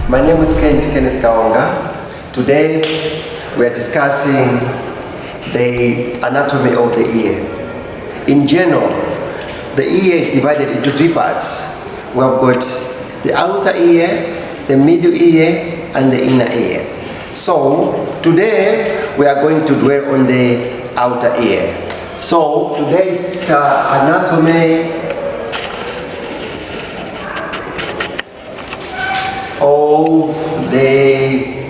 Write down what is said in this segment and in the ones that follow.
My name is Kenneth Kaonga. Today we are discussing the anatomy of the ear. In general, the ear is divided into three parts. We have got the outer ear, the middle ear, and the inner ear. So today we are going to dwell on the outer ear. So today it's anatomy of the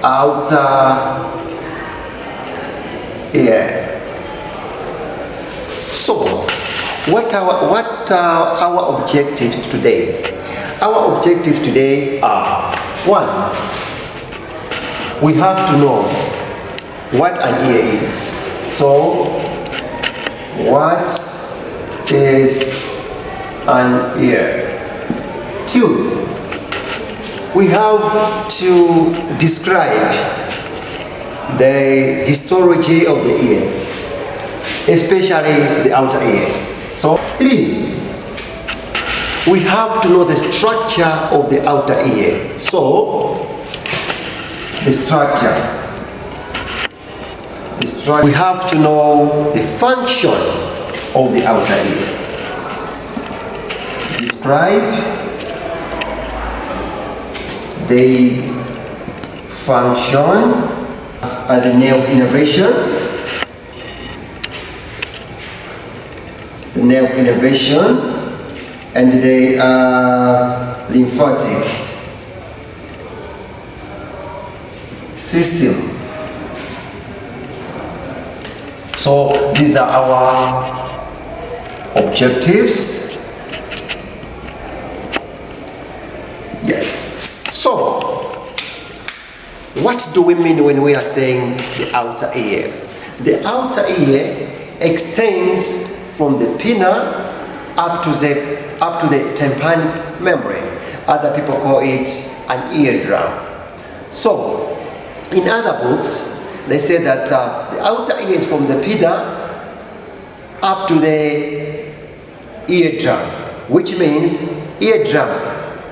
outer ear. So what are our objectives today? Our objectives today are: one, we have to know what an ear is. So what is an ear? Two, we have to describe the histology of the ear, especially the outer ear. So three, we have to know the structure of the outer ear. So the structure. We have to know the function of the outer ear. Describe the function as the nerve innervation, and the lymphatic system. So these are our objectives. Yes. So what do we mean when we are saying the outer ear? The outer ear extends from the pinna up to the tympanic membrane. Other people call it an eardrum. So in other books, they say that the outer ear is from the pinna up to the eardrum, which means eardrum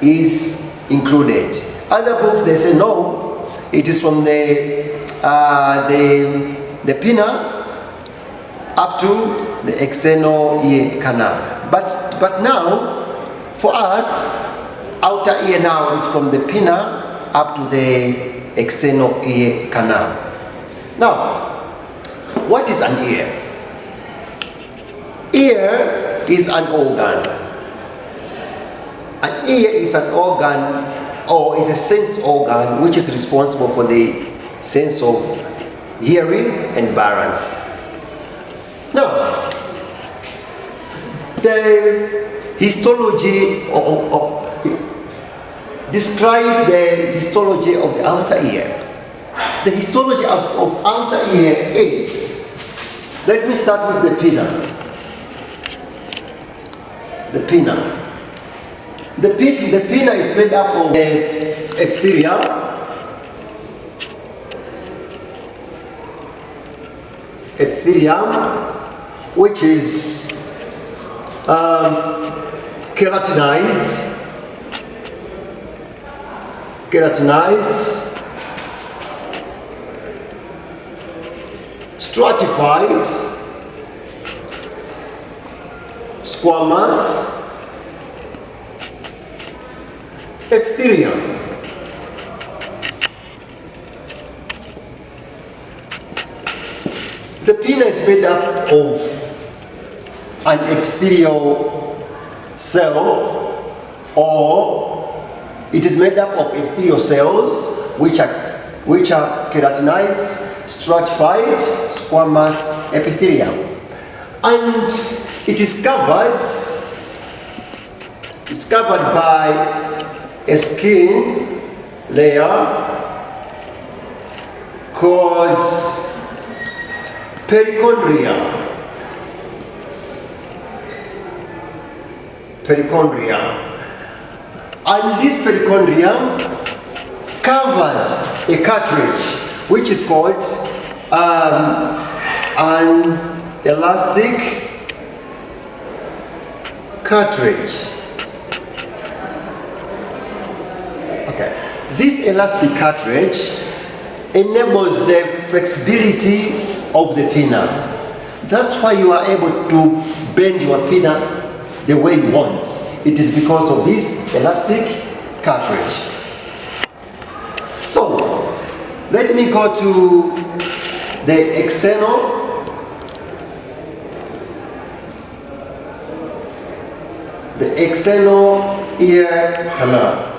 is included. Other books, they say no, it is from the pinna up to the external ear canal. But now, for us, outer ear now is from the pinna up to the external ear canal. Now, what is an ear? Ear is an organ. An ear is an organ, or is a sense organ, which is responsible for the sense of hearing and balance. Now, the histology describe the histology of the outer ear. The histology of outer ear is, let me start with the pinna. The pinna. The pinna is made up of the epithelium, which is keratinized, stratified, squamous epithelium. The pinna is made up of an epithelial cell, or it is made up of epithelial cells which are keratinized, stratified, squamous epithelium, and it is covered by a skin layer called perichondria. And this perichondrium covers a cartilage which is called an elastic cartilage. Okay. This elastic cartilage enables the flexibility of the pinna. That's why you are able to bend your pinna the way you want. It is because of this elastic cartilage. So, let me go to the external ear canal.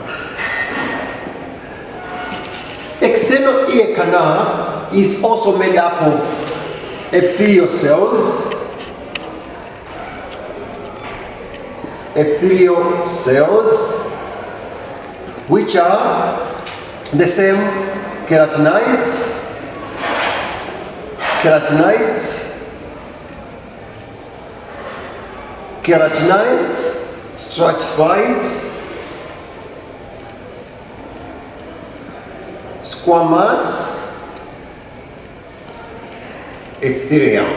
External ear canal is also made up of epithelial cells, which are the same keratinized, stratified, squamous epithelium.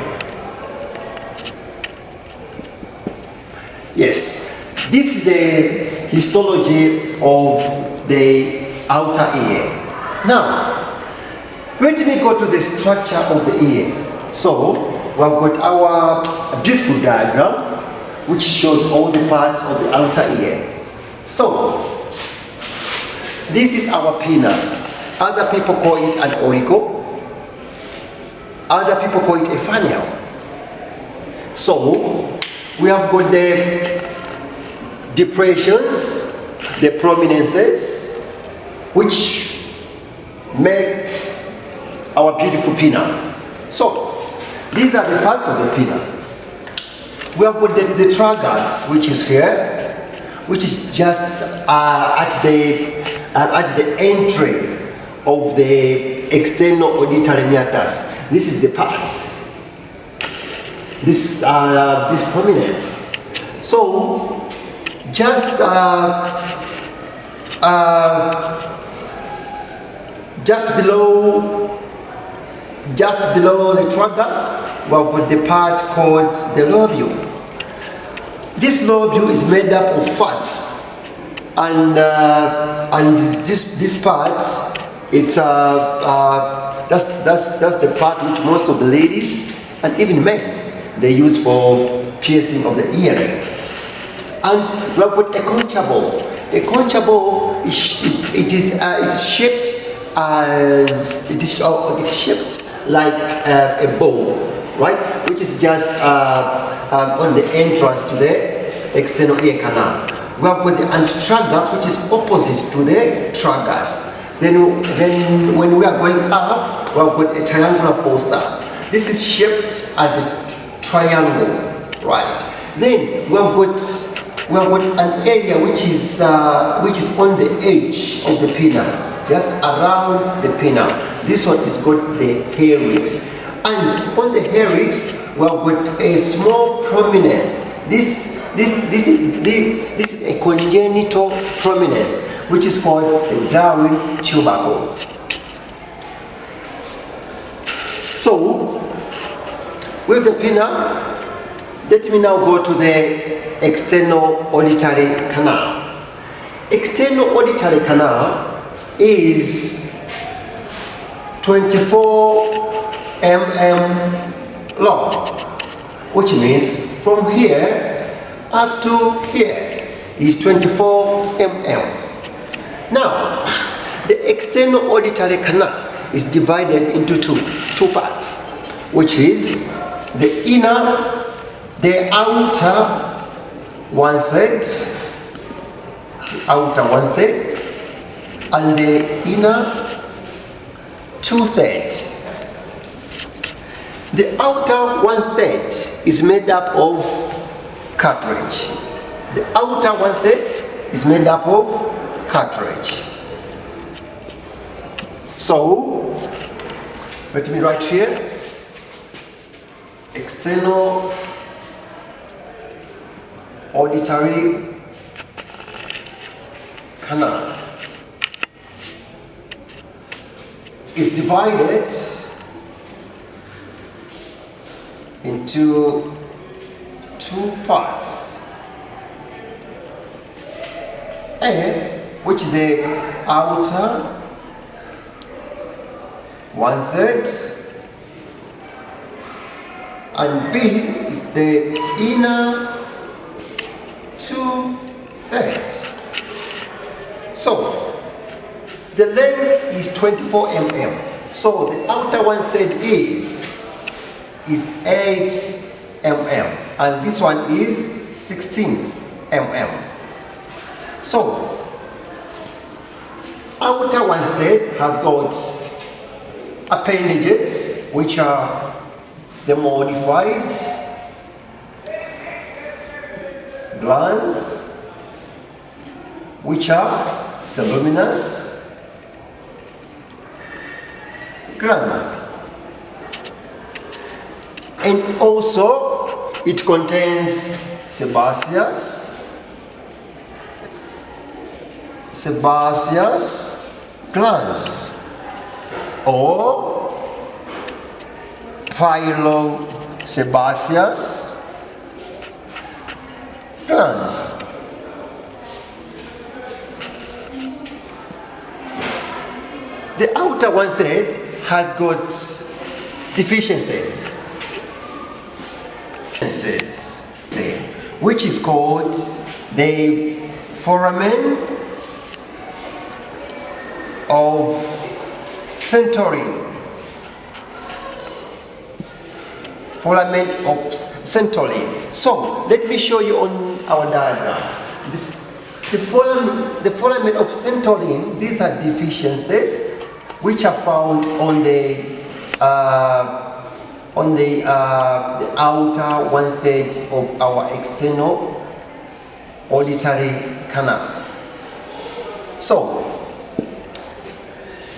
Yes, this is the histology of the outer ear. Now, let me go to the structure of the ear. So, we have got our beautiful diagram which shows all the parts of the outer ear. So, this is our pinna. Other people call it an auricle. Other people call it a fanial. So, we have got the depressions, the prominences, which make our beautiful pinna. So, these are the parts of the pinna. We have got the tragus, which is here, which is just at the entry of the external auditory meatus. This is the part. This prominence. So just below the tragus, we have got the part called the lobule. This lobule is made up of fats, and this part, it's that's the part which most of the ladies and even men they use for piercing of the earring. And we have got a concha ball. A concha ball it's shaped as it's shaped like a bowl, right? Which is just on the entrance to the external ear canal. We have got the antitragus, which is opposite to the tragus. Then when we are going up, we have got a triangular fossa. This is shaped as a triangle, right? Then we have got an area which is on the edge of the pinna, just around the pinna. This one is got the hairs, and on the hairs we have got a small prominence. This is a congenital prominence, which is called the Darwin tubercle. So, with the pinna, let me now go to the external auditory canal. External auditory canal is 24 mm long, which means from here up to here is 24 mm. Now, the external auditory canal is divided into two parts, which is the outer one-third, and the inner two-thirds. The outer one-third is made up of cartilage. The outer one-third is made up of cartilage. So, let me write here, external auditory canal is divided into two parts. A, which is the outer 1/3, and B is the inner 2/3. So the length is 24 mm. So the outer 1/3 is 8 mm, and this one is 16 mm. So outer 1/3 has got appendages, which are the modified glands, which are ceruminous glands, and also it contains sebaceous glands or pilosebaceous glands. The outer 1/3 has got deficiencies, which is called the foramen of Centaurin. Foramen of Centaurin. So let me show you on our diagram. The foramen of Centaurin, these are deficiencies which are found on the outer 1/3 of our external auditory canal. So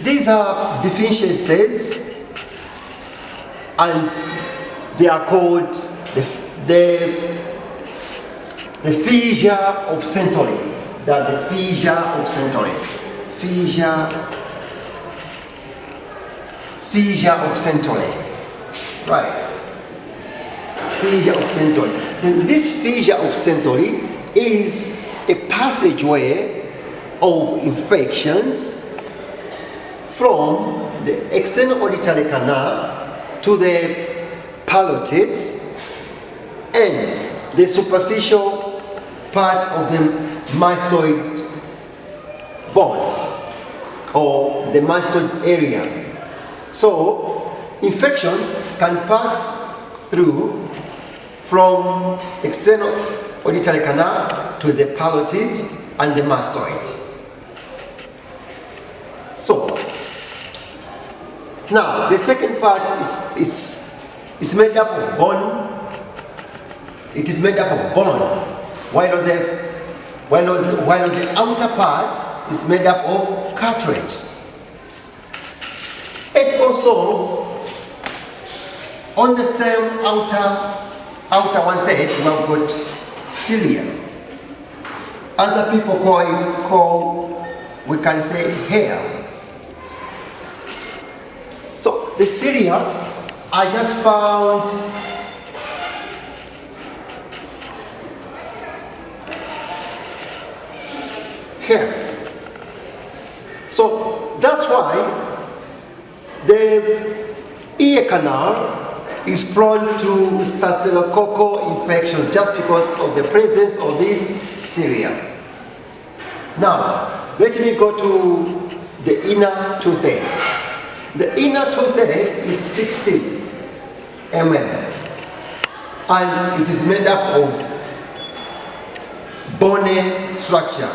these are deficiencies, and they are called the fissure of Centaurin. That's the fissure of Centaurin. Fissure of Centaurin. Right. Fissure of Centaurin. Then this fissure of Centaurin is a passageway of infections from the external auditory canal to the palate and the superficial part of the mastoid bone or the mastoid area. So infections can pass through from external auditory canal to the palate and the mastoid. So now the second part is made up of bone. It is made up of bone, while the outer part is made up of cartilage. And also on the same outer 1/3 we have got cilia. Other people we can say hair. So the cilia I just found here. So that's why the ear canal is prone to staphylococcal infections, just because of the presence of this cilia. Now let me go to the inner 2/3. The inner 2/3 is 60 mm, and it is made up of bony structure.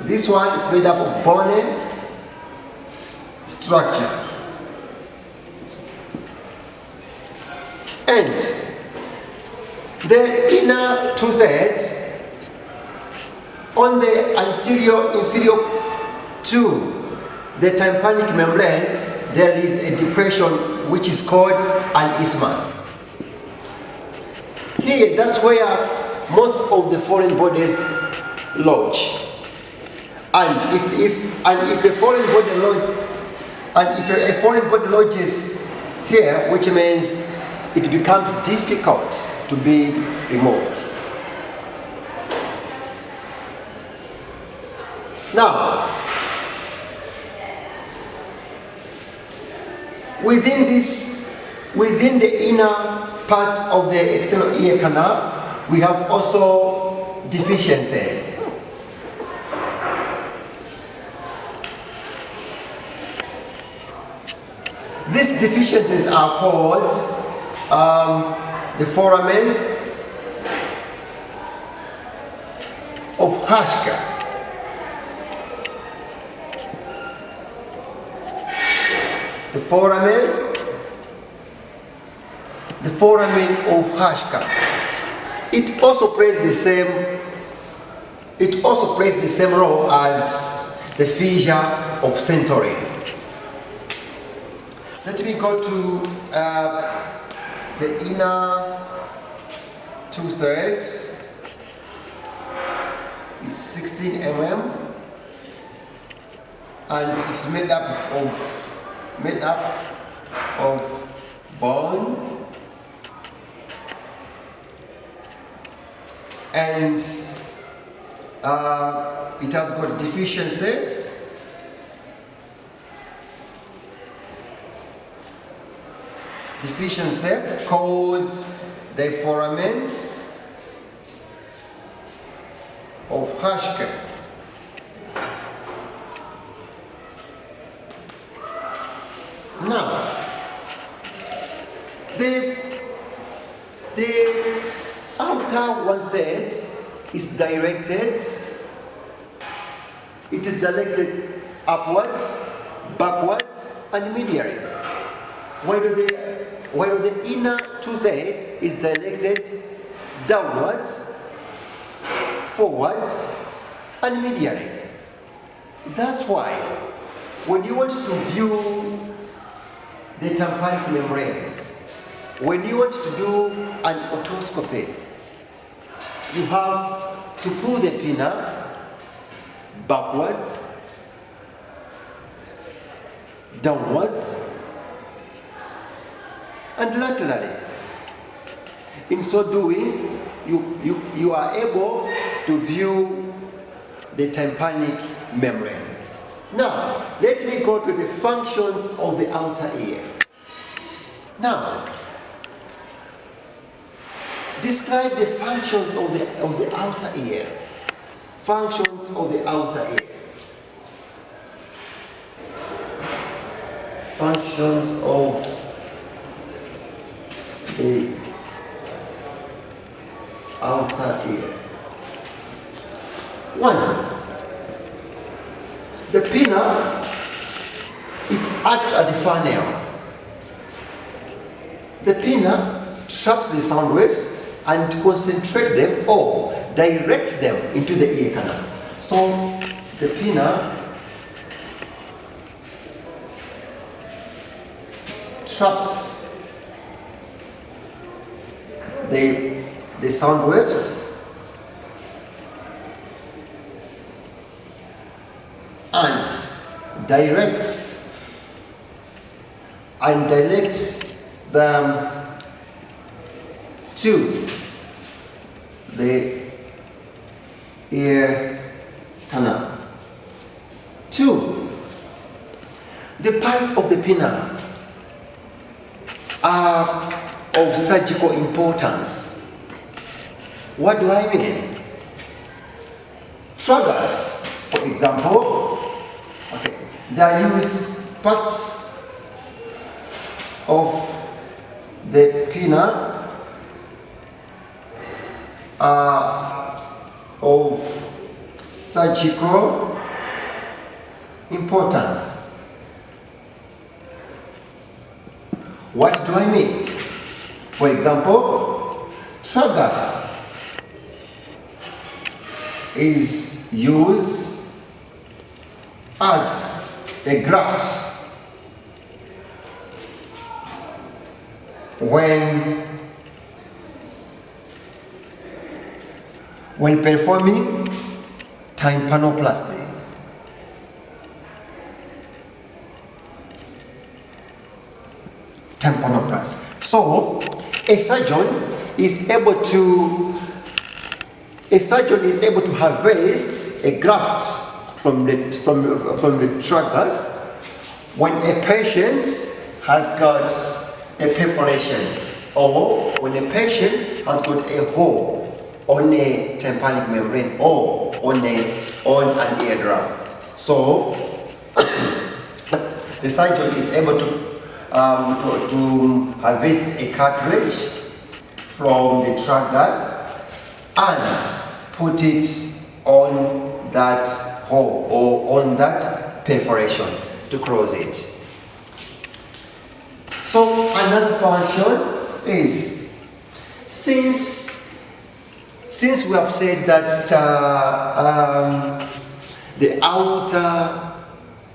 This one is made up of bony structure. And the inner 2/3, on the anterior inferior to the tympanic membrane, there is a depression which is called an isthmus. Here, that's where most of the foreign bodies lodge. And if a foreign body lodges here, which means it becomes difficult to be removed. Now, within the inner part of the external ear canal, we have also deficiencies. These deficiencies are called the foramen of Hashka. The foramen of Hashka. It also plays the same role as the fissure of Centauri. Let me go to the inner 2/3. It's 16 mm, and it's made up of bone and it has got deficiencies. Called the foramen of Hashke. Now, the outer 1/3 is directed. It is directed upwards, backwards, and medially. While the inner 2/3 is directed downwards, forwards, and medially. That's why when you want to view the tympanic membrane, when you want to do an otoscopy, you have to pull the pinna backwards, downwards, and laterally. In so doing, you are able to view the tympanic membrane. Now, let me go to the functions of the outer ear. Now, describe the functions of the outer ear. Functions of the outer ear. Functions of the outer ear. 1. The pinna, it acts as the funnel. The pinna traps the sound waves and concentrates them or directs them into the ear canal. So the pinna traps the sound waves and directs them to the ear canal. 2. The parts of the pinna are of surgical importance. What do I mean? Tragus, for example, they are used parts of the pinna are of surgical importance. What do I mean? For example, tragus is used as a graft when performing tympanoplasty. So a surgeon is able to harvest a graft from the tragus when a patient has got a perforation, or when a patient has got a hole on a tympanic membrane or on an eardrum. So the surgeon is able to harvest a cartridge from the tragus and put it on that hole or on that perforation to close it. So another function is, since we have said that the outer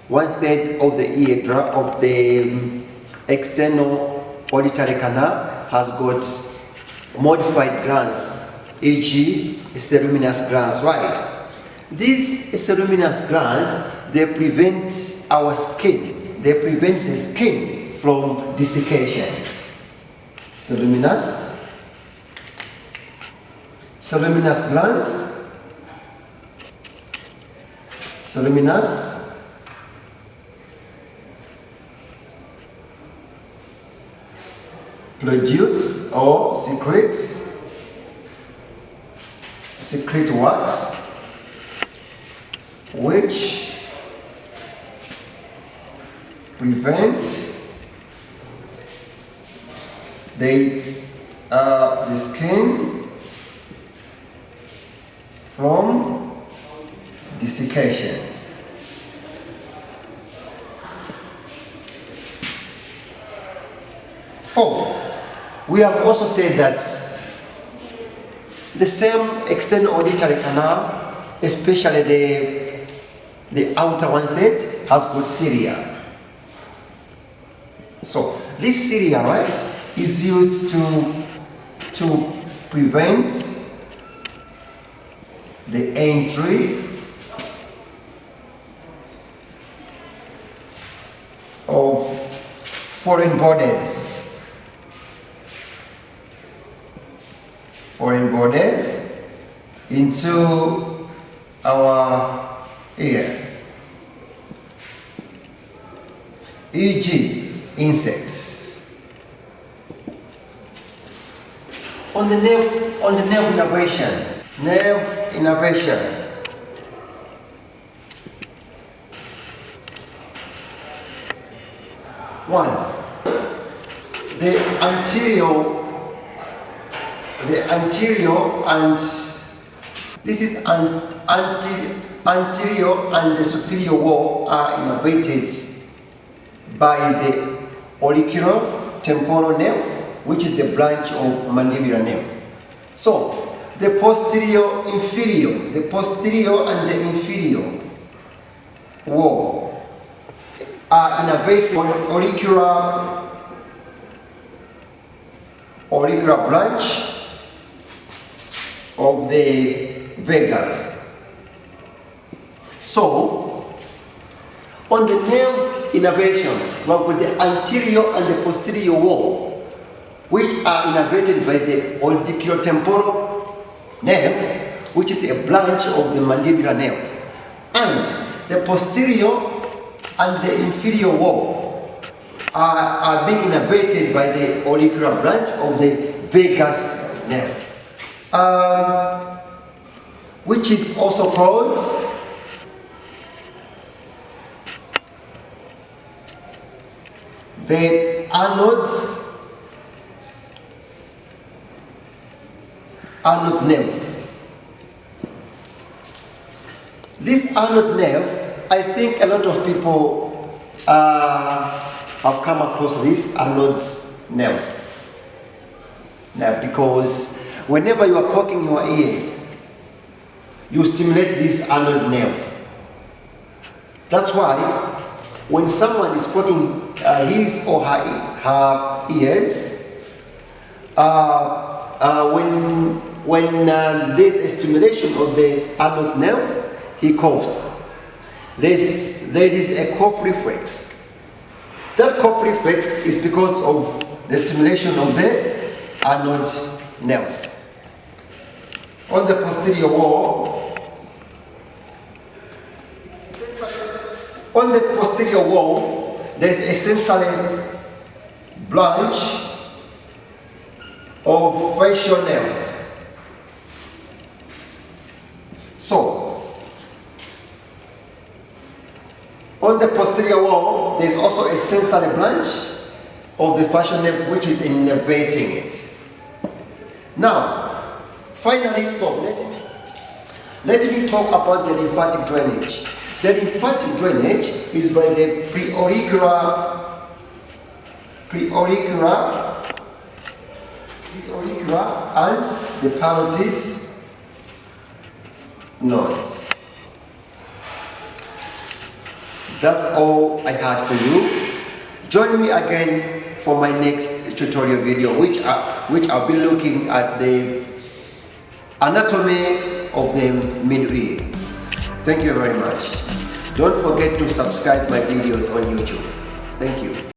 1/3 of the eardrum of the external auditory canal has got modified glands, e.g. ceruminous glands, right? These ceruminous glands, they prevent our skin, they prevent the skin from desiccation. Ceruminous glands, produce or secrete wax which prevent the skin from desiccation. Four, we have also said that the same external auditory canal, especially the outer 1/3, has got cilia. So this cilia, right, is used to prevent the entry of foreign bodies into our ear, e.g. insects. On the nerve innervation. One, the anterior and this is anterior and the superior wall are innervated by the auriculotemporal nerve, which is the branch of mandibular nerve. So the posterior and the inferior wall are innervated by auricular branch of the vagus. So on the nerve innervation, we have the anterior and the posterior wall, which are innervated by the auriculotemporal nerve, which is a branch of the mandibular nerve, and the posterior and the inferior wall are being innervated by the auricular branch of the vagus nerve, which is also called the Arnold's nerve. This Arnold nerve, I think a lot of people have come across this Arnold's nerve. Now, because whenever you are poking your ear, you stimulate this Arnold nerve. That's why when someone is poking his or her ears, when there's a stimulation of the Arnold's nerve, he coughs. There is a cough reflex. That cough reflex is because of the stimulation of the Arnold's nerve. On the posterior wall, On the posterior wall, there is a sensory branch of facial nerve. So, on the posterior wall, there is also a sensory branch of the facial nerve which is innervating it. Now, finally, let me talk about the lymphatic drainage. The lymphatic drainage is by the preauricular and the parotid nodes. That's all I had for you. Join me again for my next tutorial video, which I'll be looking at the anatomy of the middle ear. Thank you very much. Don't forget to subscribe my videos on YouTube. Thank you.